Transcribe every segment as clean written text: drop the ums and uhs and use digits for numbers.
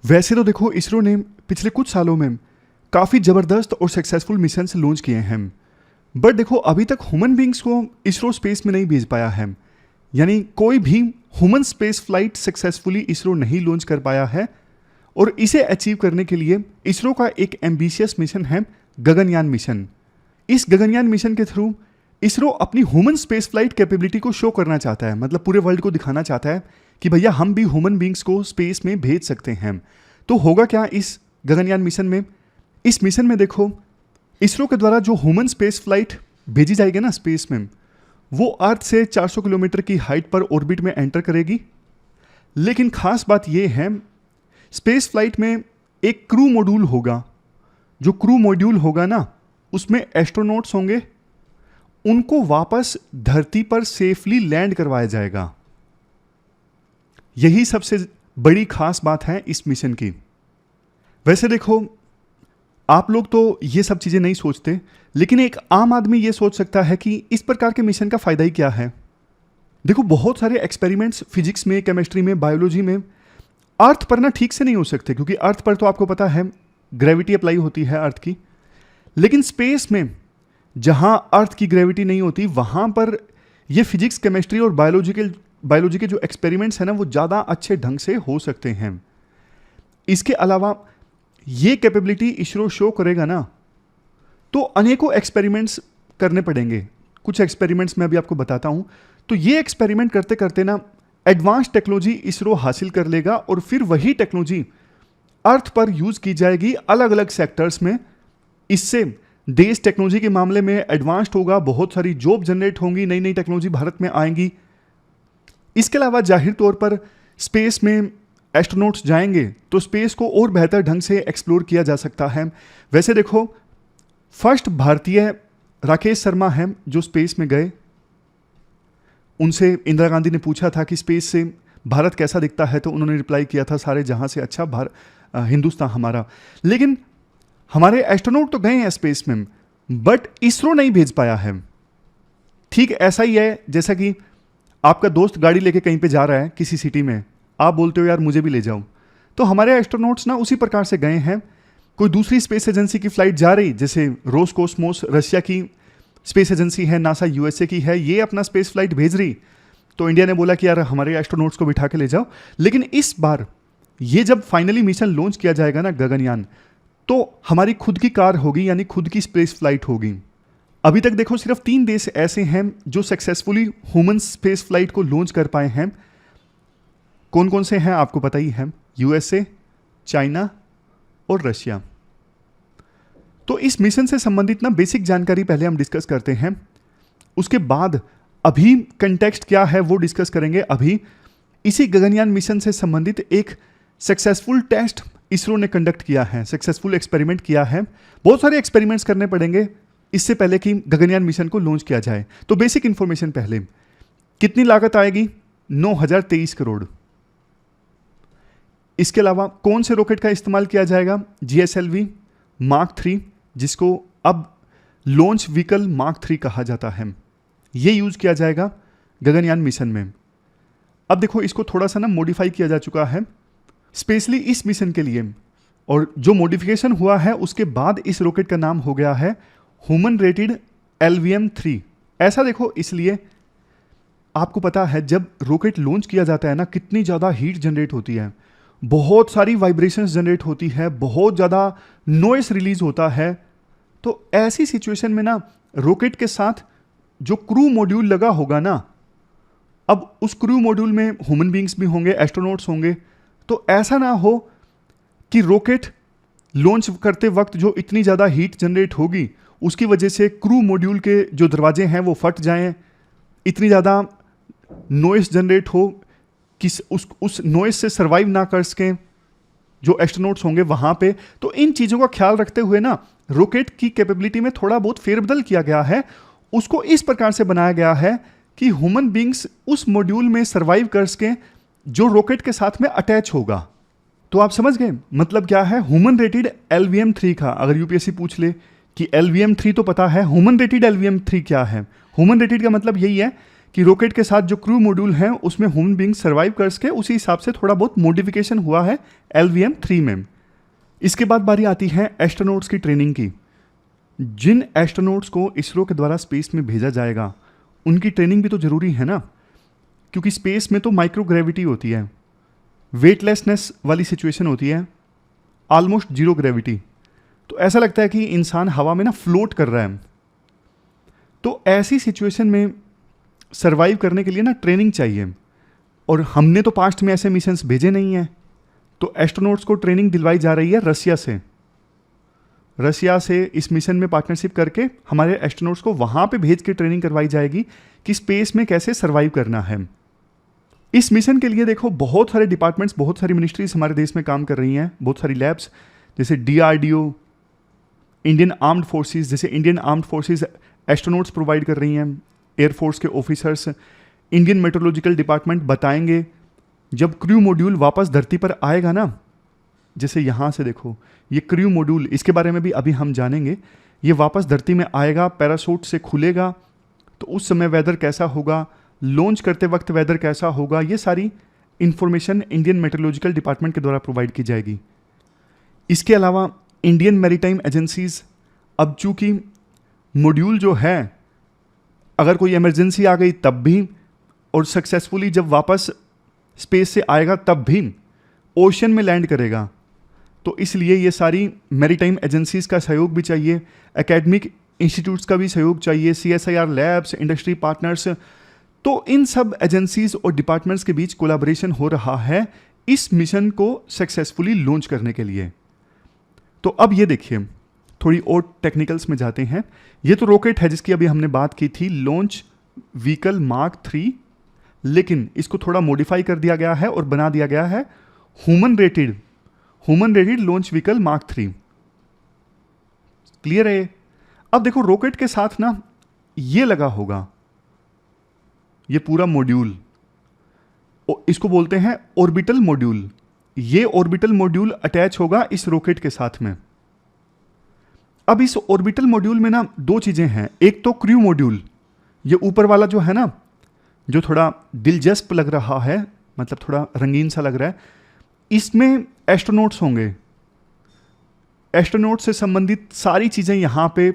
वैसे तो देखो इसरो ने पिछले कुछ सालों में काफ़ी ज़बरदस्त और सक्सेसफुल मिशन लॉन्च किए हैं। बट देखो अभी तक ह्यूमन बींग्स को इसरो स्पेस में नहीं भेज पाया है, यानी कोई भी human space flight successfully ISRO नहीं लॉन्च कर पाया है। और इसे अचीव करने के लिए इसरो का एक एम्बिशियस मिशन है गगनयान मिशन। इस गगनयान मिशन के थ्रू इसरो अपनी ह्यूमन स्पेस फ्लाइट कैपेबिलिटी को शो करना चाहता है, मतलब पूरे वर्ल्ड को दिखाना चाहता है कि भैया हम भी ह्यूमन बींग्स को स्पेस में भेज सकते हैं। तो होगा क्या इस गगनयान मिशन में? इस मिशन में देखो इसरो के द्वारा जो ह्यूमन स्पेस फ्लाइट भेजी जाएगी ना स्पेस में, वो अर्थ से 400 किलोमीटर की हाइट पर ऑर्बिट में एंटर करेगी। लेकिन खास बात यह है, स्पेस फ्लाइट में एक क्रू मॉड्यूल होगा। जो क्रू मॉड्यूल होगा ना, उसमें एस्ट्रोनॉट्स होंगे, उनको वापस धरती पर सेफली लैंड करवाया जाएगा। यही सबसे बड़ी खास बात है इस मिशन की। वैसे देखो आप लोग तो ये सब चीज़ें नहीं सोचते, लेकिन एक आम आदमी ये सोच सकता है कि इस प्रकार के मिशन का फ़ायदा ही क्या है। देखो बहुत सारे एक्सपेरिमेंट्स फिजिक्स में, केमिस्ट्री में, बायोलॉजी में अर्थ पर ना ठीक से नहीं हो सकते, क्योंकि अर्थ पर तो आपको पता है ग्रेविटी अप्लाई होती है अर्थ की। लेकिन स्पेस में जहाँ अर्थ की ग्रेविटी नहीं होती, वहाँ पर ये फिजिक्स, केमिस्ट्री और बायोलॉजी के जो एक्सपेरिमेंट्स हैं ना, वो ज़्यादा अच्छे ढंग से हो सकते हैं। इसके अलावा ये कैपेबिलिटी इसरो शो करेगा ना, तो अनेकों एक्सपेरिमेंट्स करने पड़ेंगे। कुछ एक्सपेरिमेंट्स मैं अभी आपको बताता हूँ। तो ये एक्सपेरिमेंट करते करते ना एडवांस टेक्नोलॉजी इसरो हासिल कर लेगा, और फिर वही टेक्नोलॉजी अर्थ पर यूज़ की जाएगी अलग अलग सेक्टर्स में। इससे देश टेक्नोलॉजी के मामले में एडवांस्ड होगा, बहुत सारी जॉब जनरेट होंगी, नई नई टेक्नोलॉजी भारत में आएंगी। इसके अलावा जाहिर तौर पर स्पेस में एस्ट्रोनॉट्स जाएंगे तो स्पेस को और बेहतर ढंग से एक्सप्लोर किया जा सकता है। वैसे देखो फर्स्ट भारतीय राकेश शर्मा हैं जो स्पेस में गए। उनसे इंदिरा गांधी ने पूछा था कि स्पेस से भारत कैसा दिखता है, तो उन्होंने रिप्लाई किया था सारे जहां से अच्छा हिंदुस्तान हमारा। लेकिन हमारे एस्ट्रोनॉट तो गए हैं स्पेस में, बट इसरो नहीं भेज पाया है। ठीक ऐसा ही है जैसा कि आपका दोस्त गाड़ी लेके कहीं पे जा रहा है किसी सिटी में, आप बोलते हो यार मुझे भी ले जाओ, तो हमारे एस्ट्रोनॉट्स ना उसी प्रकार से गए हैं। कोई दूसरी स्पेस एजेंसी की फ्लाइट जा रही, जैसे रोसकोस्मोस रशिया की स्पेस एजेंसी है, नासा यूएसए की है, ये अपना स्पेस फ्लाइट भेज रही, तो इंडिया ने बोला कि यार हमारे एस्ट्रोनॉट्स को बिठा के ले जाओ। लेकिन इस बार ये जब फाइनली मिशन लॉन्च किया जाएगा ना गगनयान, तो हमारी खुद की कार होगी, यानी खुद की स्पेस फ्लाइट होगी। अभी तक देखो सिर्फ 3 देश ऐसे हैं जो सक्सेसफुली ह्यूमन स्पेस फ्लाइट को लॉन्च कर पाए हैं। कौन कौन से हैं आपको पता ही है, यूएसए, चाइना और रशिया। तो इस मिशन से संबंधित ना बेसिक जानकारी पहले हम डिस्कस करते हैं, उसके बाद अभी कंटेक्स्ट क्या है वो डिस्कस करेंगे। अभी इसी गगनयान मिशन से संबंधित एक सक्सेसफुल टेस्ट इसरो ने कंडक्ट किया है, सक्सेसफुल एक्सपेरिमेंट किया है। बहुत सारे एक्सपेरिमेंट्स करने पड़ेंगे इससे पहले कि गगनयान मिशन को लॉन्च किया जाए। तो बेसिक इंफॉर्मेशन पहले, कितनी लागत आएगी? 9023 करोड़। इसके अलावा कौन से रॉकेट का इस्तेमाल किया जाएगा? GSLV मार्क 3, जिसको अब लॉन्च व्हीकल मार्क 3 कहा जाता है, ये यूज किया जाएगा गगनयान मिशन में। अब देखो इसको थोड़ा सा ना मॉडिफाई किया जा चुका है स्पेशली इस मिशन के लिए, और जो मॉडिफिकेशन हुआ है उसके बाद इस रॉकेट का नाम हो गया है ह्यूमन रेटेड LVM-3। ऐसा देखो इसलिए, आपको पता है जब रॉकेट लॉन्च किया जाता है ना, कितनी ज़्यादा हीट जनरेट होती है, बहुत सारी वाइब्रेशंस जनरेट होती है, बहुत ज़्यादा नॉइस रिलीज होता है। तो ऐसी सिचुएशन में ना रॉकेट के साथ जो क्रू मॉड्यूल लगा होगा ना, अब उस क्रू मॉड्यूल में ह्यूमन बींग्स भी होंगे, एस्ट्रोनॉट्स होंगे, तो ऐसा ना हो कि रॉकेट लॉन्च करते वक्त जो इतनी ज़्यादा हीट जनरेट होगी उसकी वजह से क्रू मॉड्यूल के जो दरवाजे हैं वो फट जाएं, इतनी ज़्यादा नॉइस जनरेट हो कि उस नॉइस से सर्वाइव ना कर सकें जो एस्ट्रोनॉट्स होंगे वहाँ पे। तो इन चीज़ों का ख्याल रखते हुए ना रॉकेट की कैपेबिलिटी में थोड़ा बहुत फेरबदल किया गया है। उसको इस प्रकार से बनाया गया है कि ह्यूमन बींग्स उस मॉड्यूल में सर्वाइव कर सकें जो रॉकेट के साथ में अटैच होगा। तो आप समझ गए मतलब क्या है ह्यूमन रेटेड LVM-3 का। अगर यूपीएससी पूछ ले कि LVM-3 तो पता है, ह्यूमन रेटेड LVM-3 क्या है? ह्यूमन रेटेड का मतलब यही है कि रॉकेट के साथ जो क्रू मॉड्यूल है उसमें ह्यूमन बींग सर्वाइव कर सके, उसी हिसाब से थोड़ा बहुत मॉडिफिकेशन हुआ है LVM-3 में। इसके बाद बारी आती है एस्ट्रोनॉट्स की ट्रेनिंग की। जिन एस्ट्रोनॉट्स को इसरो के द्वारा स्पेस में भेजा जाएगा उनकी ट्रेनिंग भी तो ज़रूरी है ना, क्योंकि स्पेस में तो माइक्रोग्रेविटी होती है, वेटलेसनेस वाली सिचुएशन होती है, ऑलमोस्ट जीरो ग्रेविटी। तो ऐसा लगता है कि इंसान हवा में ना फ्लोट कर रहा है। तो ऐसी सिचुएशन में सरवाइव करने के लिए ना ट्रेनिंग चाहिए, और हमने तो पास्ट में ऐसे मिशंस भेजे नहीं हैं। तो एस्ट्रोनॉट्स को ट्रेनिंग दिलवाई जा रही है रशिया से इस मिशन में पार्टनरशिप करके हमारे एस्ट्रोनॉट्स को वहाँ पे भेज के ट्रेनिंग करवाई जाएगी कि स्पेस में कैसे सरवाइव करना है। इस मिशन के लिए देखो बहुत सारे डिपार्टमेंट्स, बहुत सारी मिनिस्ट्रीज हमारे देश में काम कर रही हैं, बहुत सारी लैब्स, जैसे DRDO, इंडियन आर्म्ड फोर्सेस, जैसे Indian armed forces astronauts provide कर रही हैं, एयरफोर्स के ऑफिसर्स, इंडियन मेट्रोलॉजिकल डिपार्टमेंट बताएंगे जब क्रू मॉड्यूल वापस धरती पर आएगा ना, जैसे यहाँ से देखो ये क्रू मॉड्यूल, इसके बारे में भी अभी हम जानेंगे। ये वापस धरती में आएगा, पैराशूट से खुलेगा, तो उस समय वेदर कैसा होगा, लॉन्च करते वक्त वेदर कैसा होगा, ये सारी इंफॉर्मेशन इंडियन मेट्रोलॉजिकल डिपार्टमेंट के द्वारा प्रोवाइड की जाएगी। इसके अलावा इंडियन मैरीटाइम एजेंसीज, अब चूंकि मॉड्यूल जो है अगर कोई इमरजेंसी आ गई तब भी, और सक्सेसफुली जब वापस स्पेस से आएगा तब भी ओशन में लैंड करेगा, तो इसलिए ये सारी मैरीटाइम एजेंसीज का सहयोग भी चाहिए, एकेडमिक इंस्टीट्यूट्स का भी सहयोग चाहिए, CSIR लैब्स, इंडस्ट्री पार्टनर्स। तो इन सब एजेंसीज और डिपार्टमेंट्स के बीच कोलैबोरेशन हो रहा है इस मिशन को सक्सेसफुली लॉन्च करने के लिए। तो अब ये देखिए, थोड़ी और टेक्निकल्स में जाते हैं। ये तो रॉकेट है जिसकी अभी हमने बात की थी, लॉन्च व्हीकल मार्क 3, लेकिन इसको थोड़ा मॉडिफाई कर दिया गया है और बना दिया गया है human rated launch vehicle mark 3। Clear है? अब देखो रॉकेट के साथ ना ये लगा होगा, ये पूरा मॉड्यूल, इसको बोलते हैं ऑर्बिटल मॉड्यूल। ये ऑर्बिटल मॉड्यूल अटैच होगा इस रॉकेट के साथ में। अब इस ऑर्बिटल मॉड्यूल में ना दो चीजें हैं, एक तो क्रू मॉड्यूल, ये ऊपर वाला जो है ना, जो थोड़ा दिलचस्प लग रहा है, मतलब थोड़ा रंगीन सा लग रहा है, इसमें एस्ट्रोनॉट्स होंगे। एस्ट्रोनॉट से संबंधित सारी चीज़ें यहाँ पे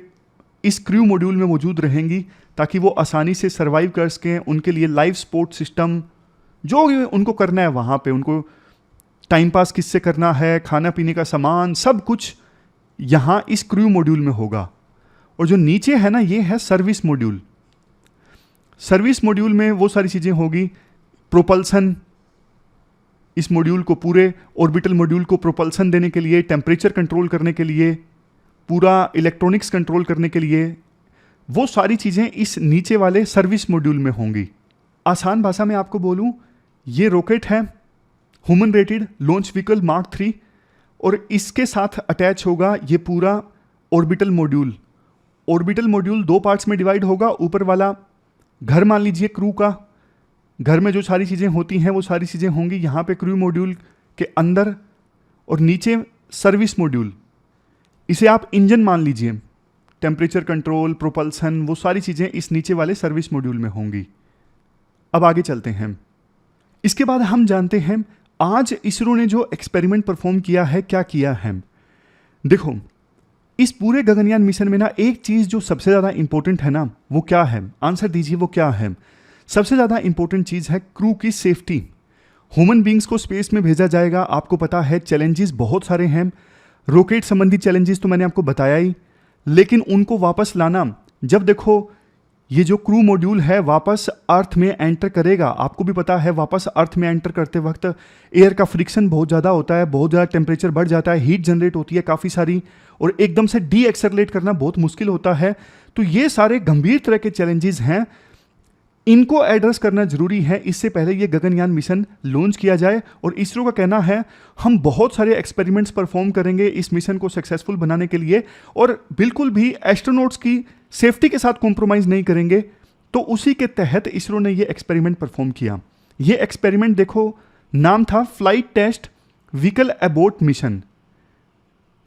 इस क्रू मॉड्यूल में मौजूद रहेंगी ताकि वो आसानी से सर्वाइव कर सकें। उनके लिए लाइफ सपोर्ट सिस्टम, जो भी उनको करना है वहाँ पे, उनको टाइम पास किससे करना है, खाना पीने का सामान, सब कुछ यहाँ इस क्रू मॉड्यूल में होगा। और जो नीचे है ना, ये है सर्विस मॉड्यूल। सर्विस मॉड्यूल में वो सारी चीज़ें होगी, प्रोपल्सन, इस मॉड्यूल को, पूरे ऑर्बिटल मॉड्यूल को प्रोपल्सन देने के लिए, टेम्परेचर कंट्रोल करने के लिए, पूरा इलेक्ट्रॉनिक्स कंट्रोल करने के लिए, वो सारी चीज़ें इस नीचे वाले सर्विस मॉड्यूल में होंगी। आसान भाषा में आपको बोलूं, ये रॉकेट है human rated launch vehicle mark 3, और इसके साथ अटैच होगा ये पूरा ऑर्बिटल मॉड्यूल। ऑर्बिटल मॉड्यूल दो पार्ट्स में डिवाइड होगा। ऊपर वाला घर मान लीजिए क्रू का, घर में जो सारी चीज़ें होती हैं वो सारी चीज़ें होंगी यहाँ पे क्रू मॉड्यूल के अंदर, और नीचे सर्विस मॉड्यूल, इसे आप इंजन मान लीजिए, टेम्परेचर कंट्रोल, प्रोपल्सन, वो सारी चीज़ें इस नीचे वाले सर्विस मॉड्यूल में होंगी। अब आगे चलते हैं। इसके बाद हम जानते हैं आज इसरो ने जो एक्सपेरिमेंट परफॉर्म किया है, क्या किया है। देखो, इस पूरे गगनयान मिशन में ना एक चीज़ जो सबसे ज़्यादा इंपॉर्टेंट है ना, वो क्या है? आंसर दीजिए, वो क्या है? सबसे ज़्यादा इंपॉर्टेंट चीज़ है क्रू की सेफ्टी। ह्यूमन बींग्स को स्पेस में भेजा जाएगा, आपको पता है चैलेंजेस बहुत सारे हैं। रॉकेट संबंधी चैलेंजेस तो मैंने आपको बताया ही, लेकिन उनको वापस लाना, जब देखो ये जो क्रू मॉड्यूल है वापस अर्थ में एंटर करेगा, आपको भी पता है वापस अर्थ में एंटर करते वक्त एयर का फ्रिक्शन बहुत ज़्यादा होता है, बहुत ज़्यादा टेम्परेचर बढ़ जाता है, हीट जनरेट होती है काफ़ी सारी, और एकदम से डी एक्सेलरेट करना बहुत मुश्किल होता है। तो ये सारे गंभीर तरह के चैलेंजेस हैं, इनको एड्रेस करना जरूरी है। इससे पहले ये गगनयान मिशन लॉन्च किया जाए, और इसरो का कहना है हम बहुत सारे एक्सपेरिमेंट्स परफॉर्म करेंगे इस मिशन को सक्सेसफुल बनाने के लिए, और बिल्कुल भी एस्ट्रोनॉट्स की सेफ्टी के साथ कॉम्प्रोमाइज़ नहीं करेंगे। तो उसी के तहत इसरो ने ये एक्सपेरिमेंट परफॉर्म किया। ये एक्सपेरिमेंट देखो, नाम था flight test vehicle abort mission.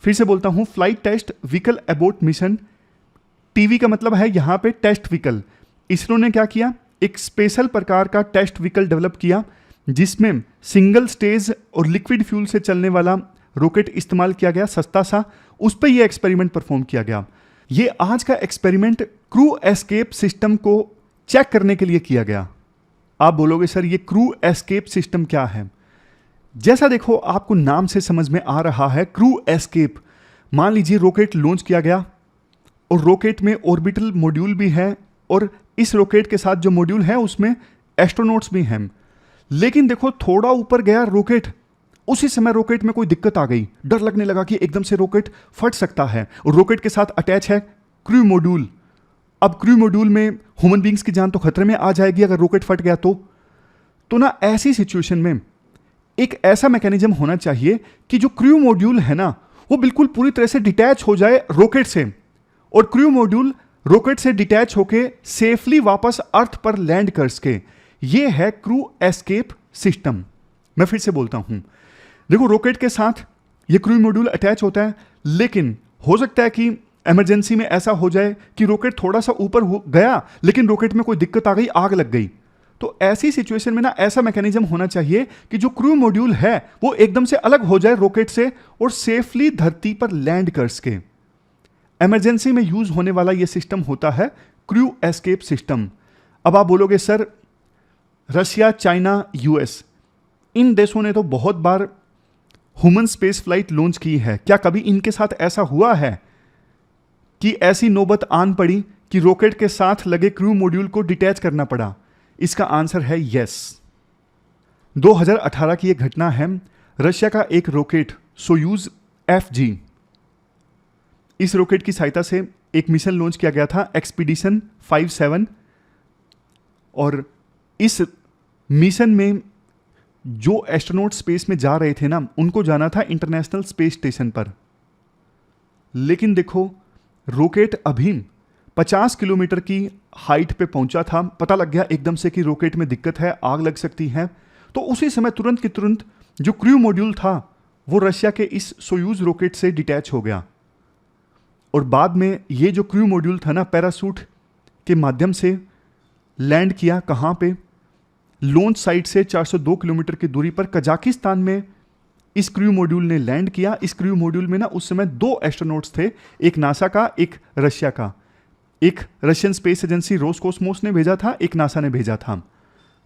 फिर से बोलता हूँ, flight test vehicle abort mission. TV का मतलब है यहाँ पे टेस्ट व्हीकल। इसरो ने क्या किया, एक स्पेशल प्रकार का टेस्ट व्हीकल डेवलप किया जिसमें सिंगल स्टेज और लिक्विड फ्यूल से चलने वाला रॉकेट इस्तेमाल किया गया, सस्ता सा। उस पर यह एक्सपेरिमेंट परफॉर्म किया गया। ये आज का एक्सपेरिमेंट क्रू एस्केप सिस्टम को चेक करने के लिए किया गया। आप बोलोगे सर ये क्रू एस्केप सिस्टम क्या है? जैसा देखो आपको नाम से समझ में आ रहा है, क्रू एस्केप, मान लीजिए रॉकेट लॉन्च किया गया और रॉकेट में ऑर्बिटल मॉड्यूल भी है और इस रॉकेट के साथ जो मॉड्यूल है उसमें एस्ट्रोनॉट्स भी हैं। लेकिन देखो थोड़ा ऊपर गया रॉकेट, उसी समय रॉकेट में कोई दिक्कत आ गई, डर लगने लगा कि एकदम से रॉकेट फट सकता है और रॉकेट के साथ अटैच है क्रू मॉड्यूल। अब क्रू मॉड्यूल में ह्यूमन बींग्स की जान तो खतरे में आ जाएगी अगर रॉकेट फट गया तो ना ऐसी सिचुएशन में एक ऐसा मैकेनिज्म होना चाहिए कि जो क्रू मॉड्यूल है ना वो बिल्कुल पूरी तरह से डिटैच हो जाए रॉकेट से और क्रू मॉड्यूल रॉकेट से डिटैच होके सेफली वापस अर्थ पर लैंड कर सके। ये है क्रू एस्केप सिस्टम। मैं फिर से बोलता हूं, देखो रॉकेट के साथ ये क्रू मॉड्यूल अटैच होता है, लेकिन हो सकता है कि इमरजेंसी में ऐसा हो जाए कि रॉकेट थोड़ा सा ऊपर हो गया लेकिन रॉकेट में कोई दिक्कत आ गई, आग लग गई। तो ऐसी सिचुएशन में ना ऐसा मैकेनिज्म होना चाहिए कि जो क्रू मॉड्यूल है वो एकदम से अलग हो जाए रॉकेट से और सेफली धरती पर लैंड कर सके। इमरजेंसी में यूज होने वाला यह सिस्टम होता है क्रू एस्केप सिस्टम। अब आप बोलोगे सर रशिया, चाइना, यूएस, इन देशों ने तो बहुत बार ह्यूमन स्पेस फ्लाइट लॉन्च की है। क्या कभी इनके साथ ऐसा हुआ है कि ऐसी नौबत आन पड़ी कि रॉकेट के साथ लगे क्रू मॉड्यूल को डिटैच करना पड़ा? इसका आंसर है यस। 2018 की यह घटना है। रशिया का एक रॉकेट सोयूज FG, इस रॉकेट की सहायता से एक मिशन लॉन्च किया गया था, एक्सपीडिशन 57, और इस मिशन में जो एस्ट्रोनॉट स्पेस में जा रहे थे ना उनको जाना था इंटरनेशनल स्पेस स्टेशन पर। लेकिन देखो रॉकेट अभी 50 किलोमीटर की हाइट पे पहुंचा था, पता लग गया एकदम से कि रॉकेट में दिक्कत है, आग लग सकती है। तो उसी समय तुरंत की तुरंत जो क्रू मॉड्यूल था वो रशिया के इस सोयूज रॉकेट से डिटैच हो गया और बाद में ये जो क्रू मॉड्यूल था ना पैराशूट के माध्यम से लैंड किया। कहाँ पे? लॉन्च साइट से 402 किलोमीटर की दूरी पर कजाकिस्तान में इस क्रू मॉड्यूल ने लैंड किया। इस क्रू मॉड्यूल में ना उस समय 2 एस्ट्रोनॉट्स थे, एक नासा का, एक रशिया का। एक रशियन स्पेस एजेंसी रोसकोस्मोस ने भेजा था, एक नासा ने भेजा था।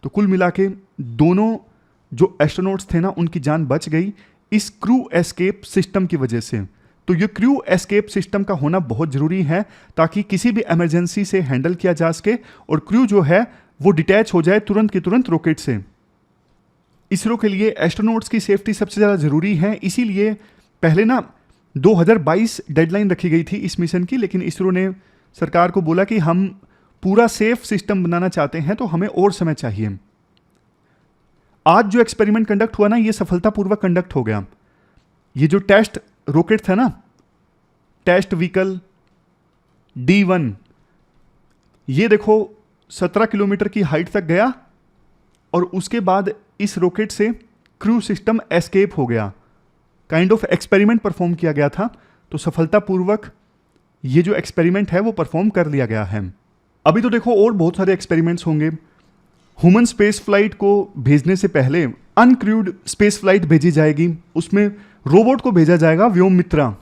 तो कुल मिला के दोनों जो एस्ट्रोनॉट्स थे ना उनकी जान बच गई इस क्रू एस्केप सिस्टम की वजह से। तो ये क्रू एस्केप सिस्टम का होना बहुत जरूरी है ताकि किसी भी इमरजेंसी से हैंडल किया जा सके और क्रू जो है वो डिटैच हो जाए तुरंत की तुरंत रॉकेट से। इसरो के लिए एस्ट्रोनॉट्स की सेफ्टी सबसे ज़्यादा ज़रूरी है, इसीलिए पहले ना 2022 डेडलाइन रखी गई थी इस मिशन की, लेकिन इसरो ने सरकार को बोला कि हम पूरा सेफ सिस्टम बनाना चाहते हैं तो हमें और समय चाहिए। आज जो एक्सपेरिमेंट कंडक्ट हुआ ना ये सफलतापूर्वक कंडक्ट हो गया। ये जो टेस्ट रॉकेट था ना, टेस्ट व्हीकल D1, ये देखो 17 किलोमीटर की हाइट तक गया और उसके बाद इस रॉकेट से क्रू सिस्टम एस्केप हो गया। काइंड ऑफ एक्सपेरिमेंट परफॉर्म किया गया था, तो सफलतापूर्वक ये जो एक्सपेरिमेंट है वो परफॉर्म कर लिया गया है। अभी तो देखो और बहुत सारे एक्सपेरिमेंट्स होंगे। ह्यूमन स्पेस फ्लाइट को भेजने से पहले अनक्रूड स्पेस फ्लाइट भेजी जाएगी, उसमें रोबोट को भेजा जाएगा व्योममित्रा।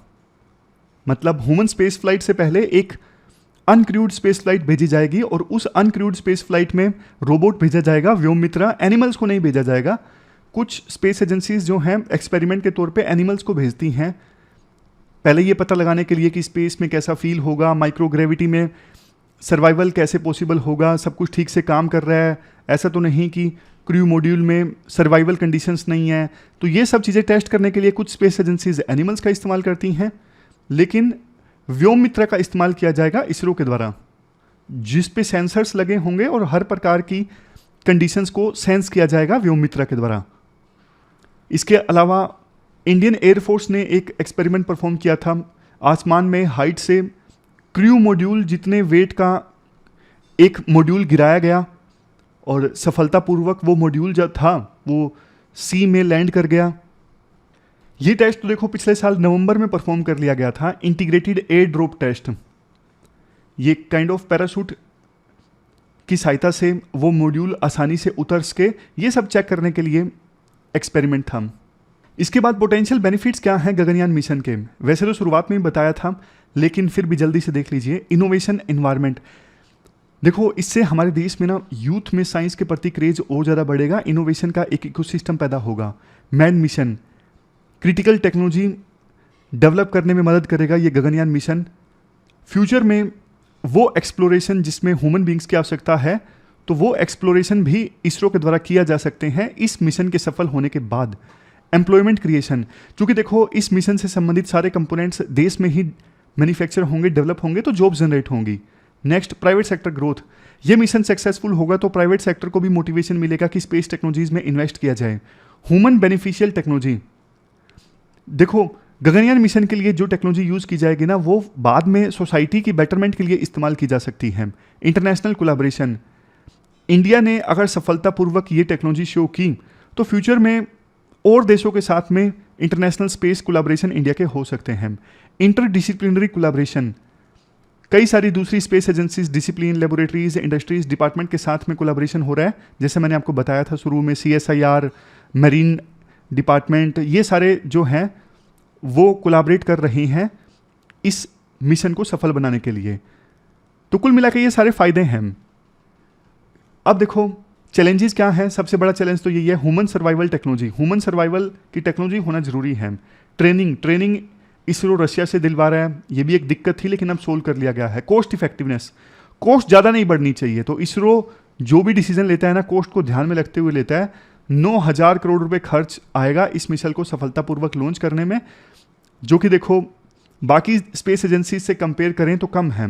मतलब ह्यूमन स्पेस फ्लाइट से पहले एक अनक्रूड स्पेस फ्लाइट भेजी जाएगी और उस अनक्रूड स्पेस फ्लाइट में रोबोट भेजा जाएगा व्योममित्रा। एनिमल्स को नहीं भेजा जाएगा। कुछ स्पेस एजेंसीज जो हैं एक्सपेरिमेंट के तौर पे एनिमल्स को भेजती हैं, पहले ये पता लगाने के लिए कि स्पेस में कैसा फील होगा, माइक्रोग्रेविटी में सर्वाइवल कैसे पॉसिबल होगा, सब कुछ ठीक से काम कर रहा है, ऐसा तो नहीं कि क्रू मॉड्यूल में सर्वाइवल कंडीशंस नहीं है। तो ये सब चीज़ें टेस्ट करने के लिए कुछ स्पेस एजेंसीज एनिमल्स का इस्तेमाल करती हैं, लेकिन व्योममित्रा का इस्तेमाल किया जाएगा इसरो के द्वारा, जिस पे सेंसर्स लगे होंगे और हर प्रकार की कंडीशंस को सेंस किया जाएगा व्योममित्रा के द्वारा। इसके अलावा इंडियन एयरफोर्स ने एक एक्सपेरिमेंट परफॉर्म किया था। आसमान में हाइट से क्रू मॉड्यूल जितने वेट का एक मॉड्यूल गिराया गया और सफलतापूर्वक वो मॉड्यूल जो था वो सी में लैंड कर गया। ये टेस्ट तो देखो पिछले साल नवंबर में परफॉर्म कर लिया गया था, इंटीग्रेटेड एयर ड्रॉप टेस्ट। ये काइंड ऑफ पैराशूट की सहायता से वो मॉड्यूल आसानी से उतर सके, ये सब चेक करने के लिए एक्सपेरिमेंट था। इसके बाद पोटेंशियल बेनिफिट्स क्या हैं गगनयान मिशन के, वैसे तो शुरुआत में ही बताया था, लेकिन फिर भी जल्दी से देख लीजिए। इनोवेशन एनवायरनमेंट, देखो इससे हमारे देश में ना यूथ में साइंस के प्रति क्रेज और ज़्यादा बढ़ेगा, इनोवेशन का एक इकोसिस्टम पैदा होगा। Man mission, critical technology develop करने में मदद करेगा ये गगनयान मिशन। फ्यूचर में वो एक्सप्लोरेशन जिसमें ह्यूमन बींग्स की आवश्यकता है, तो वो एक्सप्लोरेशन भी इसरो के द्वारा किया जा सकते हैं इस मिशन के सफल होने के बाद। एम्प्लॉयमेंट क्रिएशन, क्योंकि देखो इस मिशन से संबंधित सारे कंपोनेंट्स देश में ही मैन्युफैक्चर होंगे, डेवलप होंगे, तो जॉब जनरेट होंगी। नेक्स्ट, प्राइवेट सेक्टर ग्रोथ, ये मिशन सक्सेसफुल होगा तो प्राइवेट सेक्टर को भी मोटिवेशन मिलेगा कि स्पेस टेक्नोलॉजीज में इन्वेस्ट किया जाए। ह्यूमन बेनिफिशियल टेक्नोलॉजी, देखो गगनयान मिशन के लिए जो टेक्नोलॉजी यूज की जाएगी ना, वो बाद में सोसाइटी की बेटरमेंट के लिए इस्तेमाल की जा सकती है। इंटरनेशनल कोलैबोरेशन, इंडिया ने अगर सफलतापूर्वक ये टेक्नोलॉजी शो की तो फ्यूचर में और देशों के साथ में इंटरनेशनल स्पेस कोलैबोरेशन इंडिया के हो सकते हैं। इंटरडिसिप्लिनरी कोलैबोरेशन, कई सारी दूसरी space agencies, discipline, laboratories, industries, department के साथ में कोलैबोरेशन हो रहा है। जैसे मैंने आपको बताया था शुरू में, CSIR, मरीन डिपार्टमेंट, ये सारे जो हैं वो कोलैबोरेट कर रही हैं इस मिशन को सफल बनाने के लिए। तो कुल मिला के ये सारे फायदे हैं। अब देखो चैलेंजेस क्या है। सबसे बड़ा चैलेंज तो यही है, human survival technology. Human survival की टेक्नोलॉजी होना जरूरी है। ट्रेनिंग इसरो रशिया से दिलवा रहा है, ये भी एक दिक्कत थी लेकिन अब सोल्व कर लिया गया है। कॉस्ट इफेक्टिवनेस, कॉस्ट ज़्यादा नहीं बढ़नी चाहिए, तो इसरो जो भी डिसीजन लेता है ना, कॉस्ट को ध्यान में रखते हुए लेता है। 9,000 करोड़ रुपए खर्च आएगा इस मिशन को सफलतापूर्वक लॉन्च करने में, जो कि देखो बाकी स्पेस एजेंसी से कंपेयर करें तो कम है।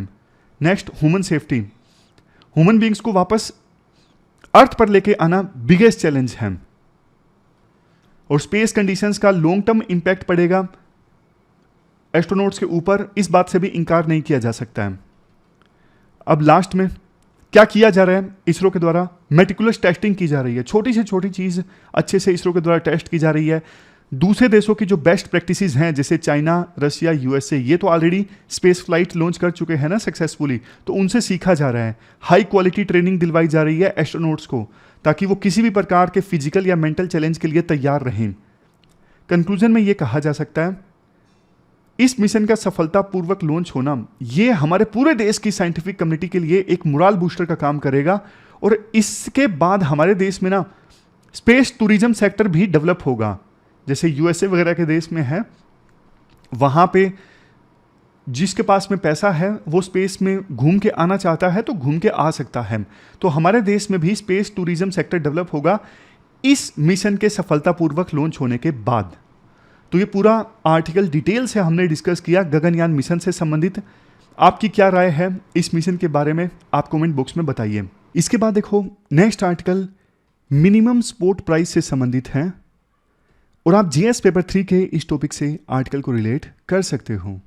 Next, human safety, human beings को वापस अर्थ पर लेके आना बिगेस्ट चैलेंज है, और स्पेस कंडीशंस का लॉन्ग टर्म इंपैक्ट पड़ेगा एस्ट्रोनॉट्स के ऊपर, इस बात से भी इनकार नहीं किया जा सकता है। अब लास्ट में क्या किया जा रहा है इसरो के द्वारा, मेटिकुलस टेस्टिंग की जा रही है। छोटी से छोटी चीज़ अच्छे से इसरो के द्वारा टेस्ट की जा रही है। दूसरे देशों की जो बेस्ट प्रैक्टिसेस हैं, जैसे चाइना, रशिया, USA, ये तो ऑलरेडी स्पेस फ्लाइट लॉन्च कर चुके हैं ना सक्सेसफुली, तो उनसे सीखा जा रहा है। हाई क्वालिटी ट्रेनिंग दिलवाई जा रही है एस्ट्रोनॉट्स को, ताकि वो किसी भी प्रकार के फिजिकल या मेंटल चैलेंज के लिए तैयार रहें। कंक्लूजन में ये कहा जा सकता है, इस मिशन का सफलतापूर्वक लॉन्च होना ये हमारे पूरे देश की साइंटिफिक कम्युनिटी के लिए एक मोरल बूस्टर का काम करेगा, और इसके बाद हमारे देश में ना स्पेस टूरिज्म सेक्टर भी डेवलप होगा। जैसे USA वगैरह के देश में है, वहाँ पे जिसके पास में पैसा है वो स्पेस में घूम के आना चाहता है तो घूम के आ सकता है। तो हमारे देश में भी स्पेस टूरिज्म सेक्टर डेवलप होगा इस मिशन के सफलतापूर्वक लॉन्च होने के बाद। तो ये पूरा आर्टिकल डिटेल से हमने डिस्कस किया गगनयान मिशन से संबंधित। आपकी क्या राय है इस मिशन के बारे में, आप कमेंट बॉक्स में बताइए। इसके बाद देखो next article minimum support price से संबंधित है, और आप GS पेपर 3 के इस टॉपिक से आर्टिकल को रिलेट कर सकते हो।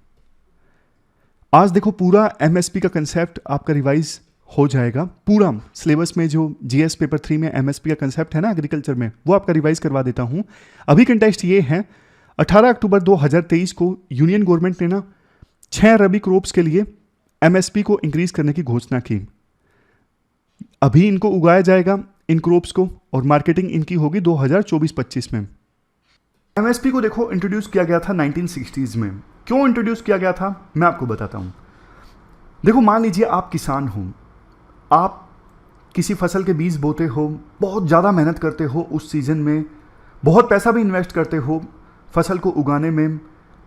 आज देखो पूरा MSP का कंसेप्ट आपका रिवाइज हो जाएगा। पूरा सिलेबस में जो GS पेपर 3 में MSP का कंसेप्ट है ना एग्रीकल्चर में, वो आपका रिवाइज करवा देता हूं। अभी कंटेस्ट ये है, 18 अक्टूबर 2023 को यूनियन गवर्नमेंट ने ना 6 रबी क्रॉप्स के लिए MSP को इंक्रीज करने की घोषणा की। अभी इनको उगाया जाएगा इन क्रॉप्स को, और मार्केटिंग इनकी होगी 2024-25 में। MSP को देखो इंट्रोड्यूस किया गया था 1960s में। क्यों इंट्रोड्यूस किया गया था मैं आपको बताता हूं। देखो मान लीजिए आप किसान हो, आप किसी फसल के बीज बोते हो, बहुत ज़्यादा मेहनत करते हो उस सीजन में, बहुत पैसा भी इन्वेस्ट करते हो फसल को उगाने में,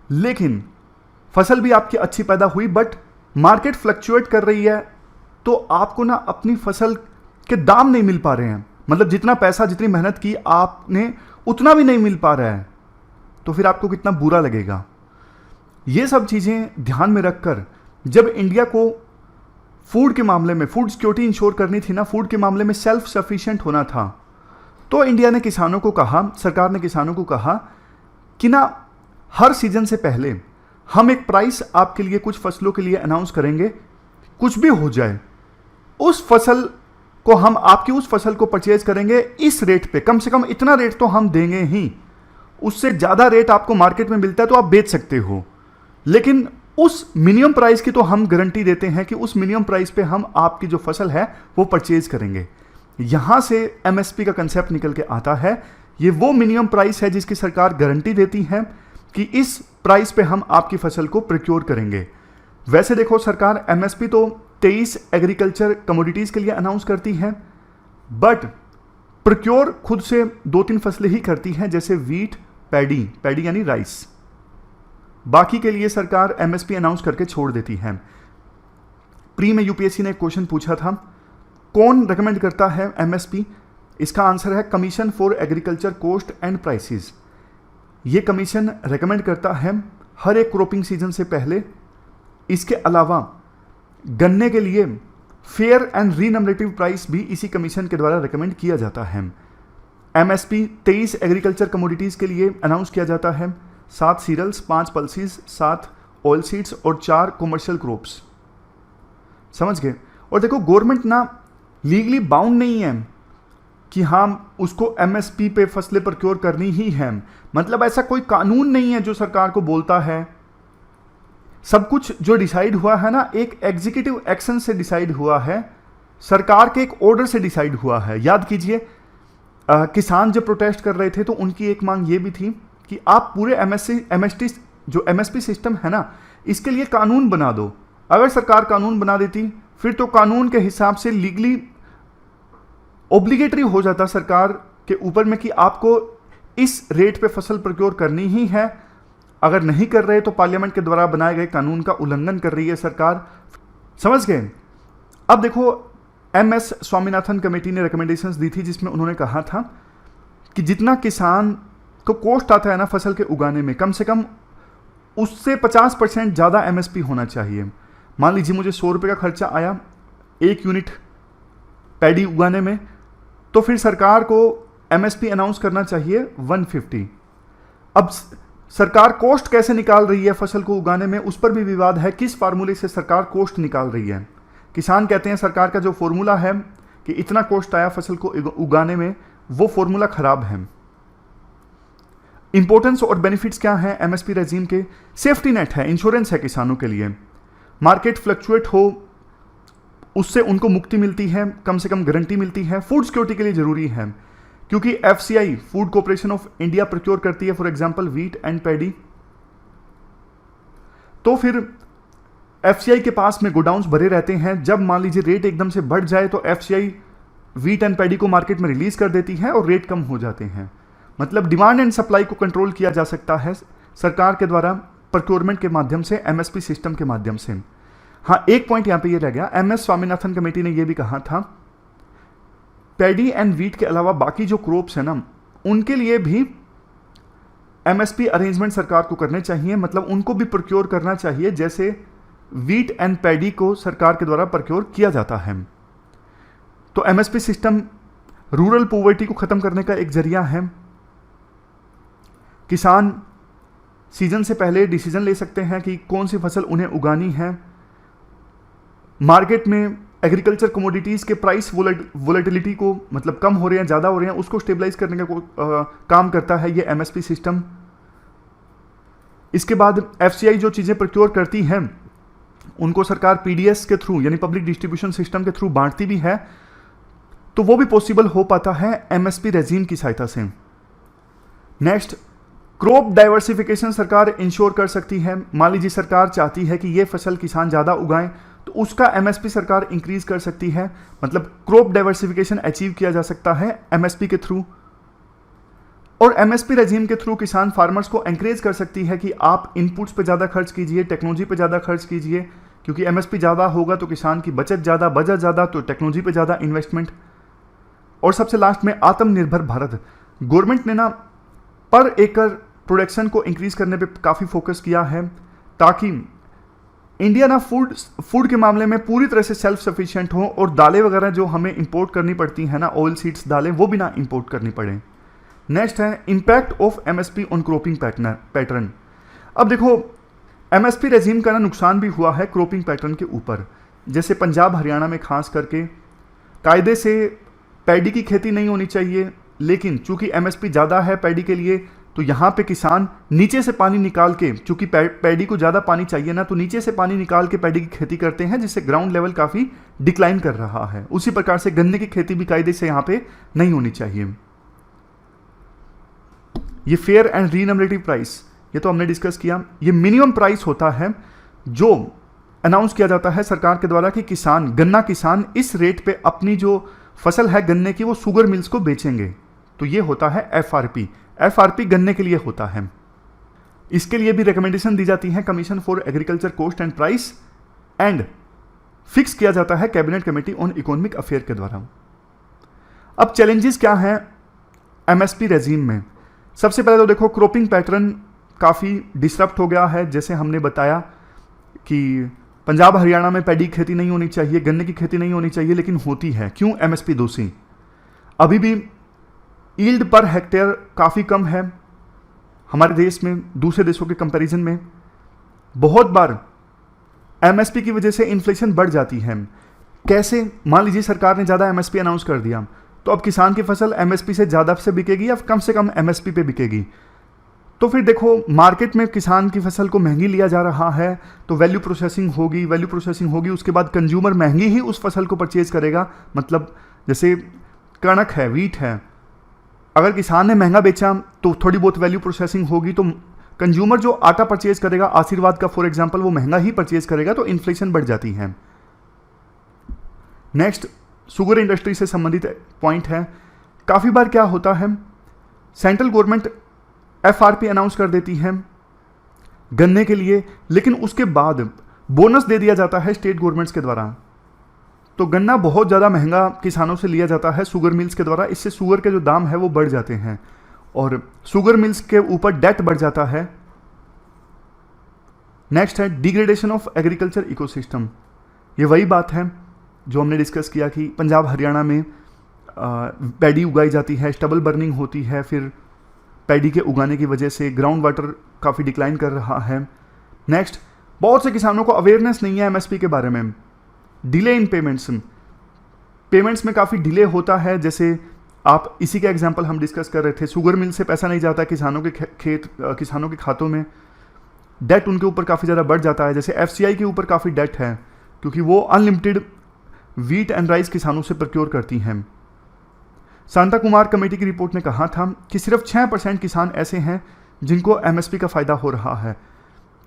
लेकिन फसल भी आपकी अच्छी पैदा हुई बट मार्केट फ्लक्चुएट कर रही है, तो आपको ना अपनी फसल के दाम नहीं मिल पा रहे हैं। मतलब जितना पैसा, जितनी मेहनत की आपने, उतना भी नहीं मिल पा रहा है, तो फिर आपको कितना बुरा लगेगा। ये सब चीज़ें ध्यान में रखकर जब इंडिया को फूड के मामले में फूड सिक्योरिटी इंश्योर करनी थी ना, फूड के मामले में सेल्फ सफिशिएंट होना था, तो इंडिया ने किसानों को कहा, सरकार ने किसानों को कहा कि ना हर सीजन से पहले हम एक प्राइस आपके लिए कुछ फसलों के लिए अनाउंस करेंगे, कुछ भी हो जाए उस फसल को हम आपकी उस फसल को परचेज करेंगे इस रेट पे, कम से कम इतना रेट तो हम देंगे ही, उससे ज़्यादा रेट आपको मार्केट में मिलता है तो आप बेच सकते हो, लेकिन उस मिनिमम प्राइस की तो हम गारंटी देते हैं कि उस मिनिमम प्राइस पे हम आपकी जो फसल है वो परचेज करेंगे। यहां से एमएसपी का कंसेप्ट निकल के आता है। ये वो मिनिमम प्राइस है जिसकी सरकार गारंटी देती है कि इस प्राइस पे हम आपकी फसल को प्रोक्योर करेंगे। वैसे देखो, सरकार एमएसपी तो 23 एग्रीकल्चर कमोडिटीज के लिए अनाउंस करती है, बट प्रोक्योर खुद से 2-3 फसलें ही करती हैं, जैसे वीट, पैडी यानी राइस। बाकी के लिए सरकार एमएसपी अनाउंस करके छोड़ देती है। प्री में यूपीएससी ने एक क्वेश्चन पूछा था, कौन रेकमेंड करता है एमएसपी? इसका आंसर है commission for agriculture cost and prices. ये कमीशन रेकमेंड करता है हर एक क्रॉपिंग सीजन से पहले। इसके अलावा गन्ने के लिए फेयर एंड रीनमरेटिव प्राइस भी इसी कमीशन के द्वारा रेकमेंड किया जाता है। एमएसपी 23 एग्रीकल्चर कमोडिटीज के लिए अनाउंस किया जाता है, 7 सीरियल्स, 5 पल्सीज, 7 ऑयल सीड्स और 4 कॉमर्शियल क्रॉप्स। समझ गए? और देखो, गवर्नमेंट ना लीगली बाउंड नहीं है कि हम उसको एमएसपी पे फसलें प्रोक्योर करनी ही है। मतलब ऐसा कोई कानून नहीं है जो सरकार को बोलता है। सब कुछ जो डिसाइड हुआ है ना, एक एग्जीक्यूटिव एक्शन से डिसाइड हुआ है, सरकार के एक ऑर्डर से डिसाइड हुआ है। याद कीजिए, किसान जब प्रोटेस्ट कर रहे थे तो उनकी एक मांग ये भी थी कि आप पूरे एमएसपी सिस्टम है ना, इसके लिए कानून बना दो। अगर सरकार कानून बना देती फिर तो कानून के हिसाब से लीगली ऑब्लिगेटरी हो जाता सरकार के ऊपर में कि आपको इस रेट पे फसल प्रोक्योर करनी ही है। अगर नहीं कर रहे तो पार्लियामेंट के द्वारा बनाए गए कानून का उल्लंघन कर रही है सरकार। समझ गए? अब देखो, एमएस स्वामीनाथन कमेटी ने रिकमेंडेशंस दी थी जिसमें उन्होंने कहा था कि जितना किसान को कॉस्ट आता है ना फसल के उगाने में, कम से कम उससे 50% ज़्यादा एमएसपी होना चाहिए। मान लीजिए मुझे 100 रुपये का खर्चा आया 1 यूनिट पैडी उगाने में, तो फिर सरकार को एमएसपी अनाउंस करना चाहिए 150। अब सरकार कॉस्ट कैसे निकाल रही है फसल को उगाने में, उस पर भी विवाद है। किस फार्मूले से सरकार कॉस्ट निकाल रही है? किसान कहते हैं सरकार का जो फॉर्मूला है कि इतना कॉस्ट आया फसल को उगाने में, वो फॉर्मूला खराब है। इंपॉर्टेंस और बेनिफिट्स क्या हैं एमएसपी रेजीम के? सेफ्टी नेट है, इंश्योरेंस है किसानों के लिए। मार्केट फ्लक्चुएट हो उससे उनको मुक्ति मिलती है, कम से कम गारंटी मिलती है। फूड सिक्योरिटी के लिए जरूरी है क्योंकि FCI food corporation of India procure करती है for example wheat and paddy. तो फिर एफसीआई के पास में गोडाउन्स भरे रहते हैं। जब मान लीजिए रेट एकदम से बढ़ जाए तो एफसीआई वीट एंड पैडी को मार्केट में रिलीज कर देती है और रेट कम हो जाते हैं। मतलब डिमांड एंड सप्लाई को कंट्रोल किया जा सकता है सरकार के द्वारा प्रोक्योरमेंट के माध्यम से, एमएसपी सिस्टम के माध्यम से। हाँ, एक पॉइंट यहां पे ये रह गया, एमएस स्वामीनाथन कमेटी ने ये भी कहा था पैडी एंड वीट के अलावा बाकी जो क्रॉप्स है ना, उनके लिए भी एमएसपी अरेंजमेंट सरकार को करने चाहिए। मतलब उनको भी प्रोक्योर करना चाहिए जैसे वीट एंड पैडी को सरकार के द्वारा प्रोक्योर किया जाता है। तो एमएसपी सिस्टम रूरल पॉवर्टी को खत्म करने का एक जरिया है। किसान सीजन से पहले डिसीजन ले सकते हैं कि कौन सी फसल उन्हें उगानी है। मार्केट में एग्रीकल्चर कमोडिटीज के प्राइस वोलेटिलिटी को, मतलब कम हो रहे हैं ज़्यादा हो रहे हैं, उसको स्टेबलाइज करने का काम करता है ये एमएसपी सिस्टम। इसके बाद एफसीआई जो चीज़ें प्रोक्योर करती हैं उनको सरकार पीडीएस के थ्रू यानी पब्लिक डिस्ट्रीब्यूशन सिस्टम के थ्रू बांटती भी है, तो वो भी पॉसिबल हो पाता है एमएसपी रेजीम की सहायता से। नेक्स्ट, क्रॉप डाइवर्सिफिकेशन सरकार इंश्योर कर सकती है। मान लीजिए सरकार चाहती है कि ये फसल किसान ज़्यादा उगाएं तो उसका एमएसपी सरकार इंक्रीज कर सकती है। मतलब क्रॉप डाइवर्सिफिकेशन अचीव किया जा सकता है एमएसपी के थ्रू। और एमएसपी रेजीम के थ्रू किसान फार्मर्स को एनकरेज कर सकती है कि आप इनपुट्स पे ज़्यादा खर्च कीजिए, टेक्नोलॉजी पे ज़्यादा खर्च कीजिए, क्योंकि एमएसपी ज़्यादा होगा तो किसान की बचत ज़्यादा तो टेक्नोलॉजी पे ज़्यादा इन्वेस्टमेंट। और सबसे लास्ट में आत्मनिर्भर भारत। गवर्नमेंट ने ना पर एकड़ प्रोडक्शन को इंक्रीज करने पे काफ़ी फोकस किया है ताकि इंडिया ना फूड के मामले में पूरी तरह से सेल्फ सफिशिएंट हो और दालें वगैरह जो हमें इंपोर्ट करनी पड़ती है ना, ऑयल सीड्स दालें, वो भी ना इंपोर्ट करनी पड़े। नेक्स्ट है impact of MSP on cropping pattern. अब देखो, एमएसपी रेजीम का ना नुकसान भी हुआ है क्रॉपिंग पैटर्न के ऊपर। जैसे पंजाब हरियाणा में खास करके कायदे से पैडी की खेती नहीं होनी चाहिए, लेकिन चूंकि एमएसपी ज़्यादा है पैडी के लिए तो यहाँ पे किसान नीचे से पानी निकाल के, चूंकि पैडी को ज़्यादा पानी चाहिए ना, तो नीचे से पानी निकाल के पैडी की खेती करते हैं, जिससे ग्राउंड लेवल काफ़ी डिक्लाइन कर रहा है। उसी प्रकार से गन्ने की खेती भी कायदे से यहाँ पे नहीं होनी चाहिए। ये फेयर एंड रीनमेरेटिव प्राइस, ये तो हमने डिस्कस किया। ये मिनिमम प्राइस होता है जो अनाउंस किया जाता है सरकार के द्वारा कि गन्ना किसान इस रेट पे अपनी जो फसल है गन्ने की वो शुगर मिल्स को बेचेंगे। तो ये होता है एफआरपी। एफआरपी गन्ने के लिए होता है। इसके लिए भी रिकमेंडेशन दी जाती है commission for agriculture cost and price, and fix किया जाता है cabinet committee on economic affair के द्वारा। अब चैलेंजेस क्या हैं एमएसपी रेजीम में? सबसे पहले तो देखो, क्रॉपिंग पैटर्न काफ़ी डिसरप्ट हो गया है। जैसे हमने बताया कि पंजाब हरियाणा में पैडी खेती नहीं होनी चाहिए, गन्ने की खेती नहीं होनी चाहिए, लेकिन होती है। क्यों? एमएसपी दोषी। अभी भी यील्ड पर हेक्टेयर काफ़ी कम है हमारे देश में दूसरे देशों के कंपैरिजन में। बहुत बार एमएसपी की वजह से इन्फ्लेशन बढ़ जाती है। कैसे? मान लीजिए सरकार ने ज़्यादा एमएसपी अनाउंस कर दिया, तो अब किसान की फसल एमएसपी से ज़्यादा से बिकेगी या कम से कम एमएसपी पे बिकेगी। तो फिर देखो, मार्केट में किसान की फसल को महंगी लिया जा रहा है, तो वैल्यू प्रोसेसिंग होगी, उसके बाद कंज्यूमर महंगी ही उस फसल को परचेज करेगा। मतलब जैसे कणक है, वीट है, अगर किसान ने महंगा बेचा तो थोड़ी बहुत वैल्यू प्रोसेसिंग होगी, तो कंज्यूमर जो आटा परचेज करेगा आशीर्वाद का फॉर एग्जांपल, वो महंगा ही परचेज करेगा, तो इन्फ्लेशन बढ़ जाती है। नेक्स्ट, शुगर इंडस्ट्री से संबंधित पॉइंट है। काफ़ी बार क्या होता है, सेंट्रल गवर्नमेंट एफआरपी अनाउंस कर देती है गन्ने के लिए, लेकिन उसके बाद बोनस दे दिया जाता है स्टेट गवर्नमेंट्स के द्वारा, तो गन्ना बहुत ज़्यादा महंगा किसानों से लिया जाता है शुगर मिल्स के द्वारा। इससे शुगर के जो दाम है वो बढ़ जाते हैं और शुगर मिल्स के ऊपर डेट बढ़ जाता है। नेक्स्ट है डिग्रेडेशन ऑफ एग्रीकल्चर इकोसिस्टम। ये वही बात है जो हमने डिस्कस किया कि पंजाब हरियाणा में पैडी उगाई जाती है, स्टबल बर्निंग होती है, फिर पैडी के उगाने की वजह से ग्राउंड वाटर काफ़ी डिक्लाइन कर रहा है। नेक्स्ट, बहुत से किसानों को अवेयरनेस नहीं है एमएसपी के बारे में। डिले इन पेमेंट्स में काफ़ी डिले होता है। जैसे आप इसी का एग्जांपल हम डिस्कस कर रहे थे, शुगर मिल से पैसा नहीं जाता किसानों के किसानों के खातों में, डेट उनके ऊपर काफ़ी ज़्यादा बढ़ जाता है। जैसे एफसीआई के ऊपर काफ़ी डेट है क्योंकि वो अनलिमिटेड वीट एंड राइस किसानों से प्रोक्योर करती हैं। शांता कुमार कमेटी की रिपोर्ट ने कहा था कि सिर्फ 6% किसान ऐसे हैं जिनको एमएसपी का फ़ायदा हो रहा है।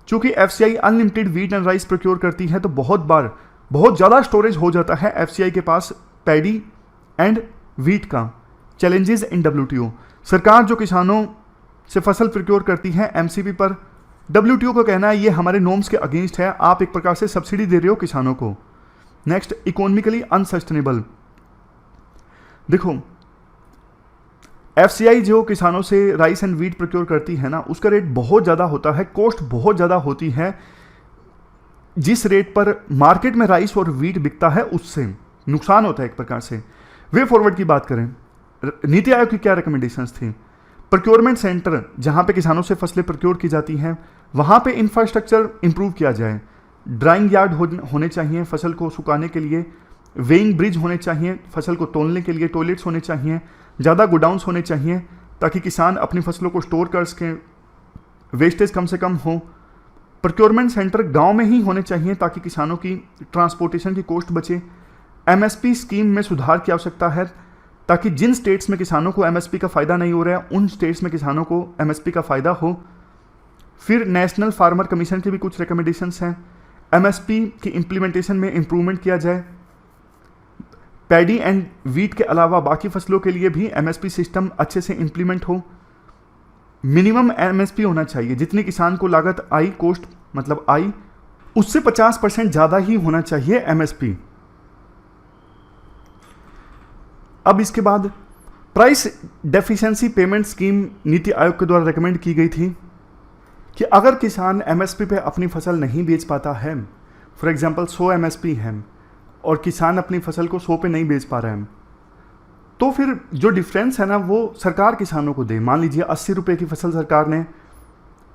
चूँकि FCI unlimited wheat and rice procure करती है, तो बहुत बार बहुत ज़्यादा स्टोरेज हो जाता है एफसीआई के पास पैडी एंड वीट का। चैलेंजेस इन डब्ल्यूटीओ, सरकार जो किसानों से फसल प्रोक्योर करती है एमसीपी पर, डब्ल्यूटीओ का कहना है ये हमारे नॉर्म्स के अगेंस्ट है, आप एक प्रकार से सब्सिडी दे रहे हो किसानों को। Next, economically unsustainable. देखो, एफसीआई जो किसानों से राइस एंड वीट प्रोक्योर करती है ना, उसका रेट बहुत ज़्यादा होता है, कॉस्ट बहुत ज़्यादा होती है। जिस रेट पर मार्केट में राइस और वीट बिकता है उससे नुकसान होता है एक प्रकार से। वे फॉरवर्ड की बात करें, नीति आयोग की क्या रिकमेंडेशंस थी? प्रोक्योरमेंट सेंटर जहां पे किसानों से फसलें प्रोक्योर की जाती हैं, वहां पे इंफ्रास्ट्रक्चर इंप्रूव किया जाए। ड्राइंग यार्ड होने चाहिए फसल को सुखाने के लिए, वेइंग ब्रिज होने चाहिए फसल को तोलने के लिए, टॉयलेट्स होने चाहिए, ज़्यादा गोडाउंस होने चाहिए ताकि किसान अपनी फसलों को स्टोर कर सकें, वेस्टेज कम से कम हो। प्रोक्योरमेंट सेंटर गांव में ही होने चाहिए ताकि किसानों की ट्रांसपोर्टेशन की कॉस्ट बचे। एमएसपी स्कीम में सुधार की आवश्यकता है ताकि जिन स्टेट्स में किसानों को एमएसपी का फ़ायदा नहीं हो रहा है उन स्टेट्स में किसानों को एमएसपी का फ़ायदा हो। फिर नेशनल फार्मर कमीशन की भी कुछ रिकमेंडेशंस हैं। एमएसपी की इम्प्लीमेंटेशन में इम्प्रूवमेंट किया जाए। पैडी एंड वीट के अलावा बाकी फसलों के लिए भी एमएसपी सिस्टम अच्छे से इम्प्लीमेंट हो। मिनिमम एमएसपी होना चाहिए, जितनी किसान को लागत आई, कॉस्ट मतलब आई, उससे 50% ज़्यादा ही होना चाहिए एमएसपी। अब इसके बाद price deficiency payment scheme NITI Aayog के द्वारा रेकमेंड की गई थी कि अगर किसान एमएसपी पे अपनी फसल नहीं बेच पाता है, फॉर एग्जांपल 100 एमएसपी है और किसान अपनी फसल को 100 पे नहीं बेच पा रहा है, तो फिर जो डिफरेंस है ना वो सरकार किसानों को दे। मान लीजिए 80 रुपये की फसल सरकार ने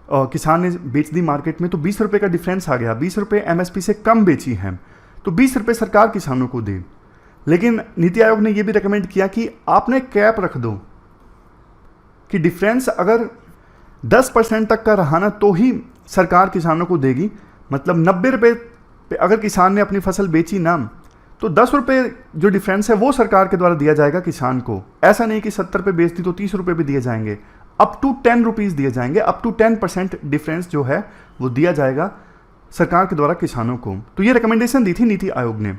किसान ने बेच दी मार्केट में, तो 20 रुपये का डिफरेंस आ गया, 20 रुपये एमएसपी से कम बेची है, तो 20 रुपये सरकार किसानों को दे। लेकिन नीति आयोग ने यह भी रेकमेंड किया कि आपने कैप रख दो कि डिफरेंस अगर 10% तक का रहा ना तो ही सरकार किसानों को देगी। मतलब 90 रुपये पे अगर किसान ने अपनी फसल बेची ना, तो 10 रुपये जो डिफरेंस है वो सरकार के द्वारा दिया जाएगा किसान को। ऐसा नहीं कि 70 पे बेच दी तो 30 रुपये भी दिए जाएंगे, अप टू 10 रुपीज़ दिए जाएंगे, अप टू 10% डिफरेंस जो है वो दिया जाएगा सरकार के द्वारा किसानों को। तो ये रिकमेंडेशन दी थी नीति आयोग ने।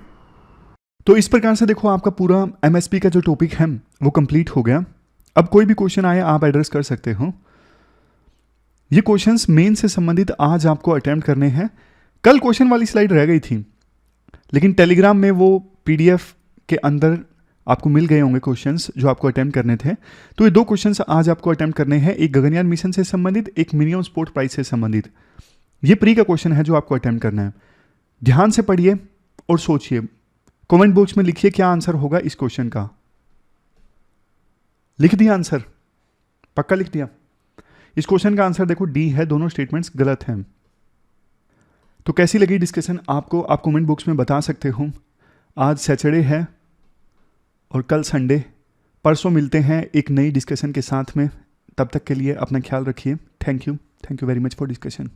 तो इस प्रकार से देखो आपका पूरा एमएसपी का जो टॉपिक है वो कंप्लीट हो गया। अब कोई भी क्वेश्चन आए आप एड्रेस कर सकते हो। ये क्वेश्चंस मेन से संबंधित आज आपको अटेम्प्ट करने हैं। कल क्वेश्चन वाली स्लाइड रह गई थी, लेकिन टेलीग्राम में वो पीडीएफ के अंदर आपको मिल गए होंगे क्वेश्चंस जो आपको अटेम्प्ट करने थे। तो ये 2 क्वेश्चंस आज आपको अटेम्प्ट करने हैं, एक गगनयान मिशन से संबंधित, एक मिनिमम सपोर्ट प्राइस से संबंधित। ये प्री का क्वेश्चन है जो आपको अटेम्प्ट करना है। ध्यान से पढ़िए और सोचिए। कमेंट बॉक्स में लिखिए क्या आंसर होगा इस क्वेश्चन का। लिख दिया आंसर? पक्का लिख दिया? इस क्वेश्चन का आंसर देखो डी है, दोनों स्टेटमेंट्स गलत हैं। तो कैसी लगी डिस्कशन आपको, आप कमेंट बॉक्स में बता सकते हो। आज सैटरडे है और कल संडे, परसों मिलते हैं एक नई डिस्कशन के साथ में। तब तक के लिए अपना ख्याल रखिए। Thank you very much for discussion.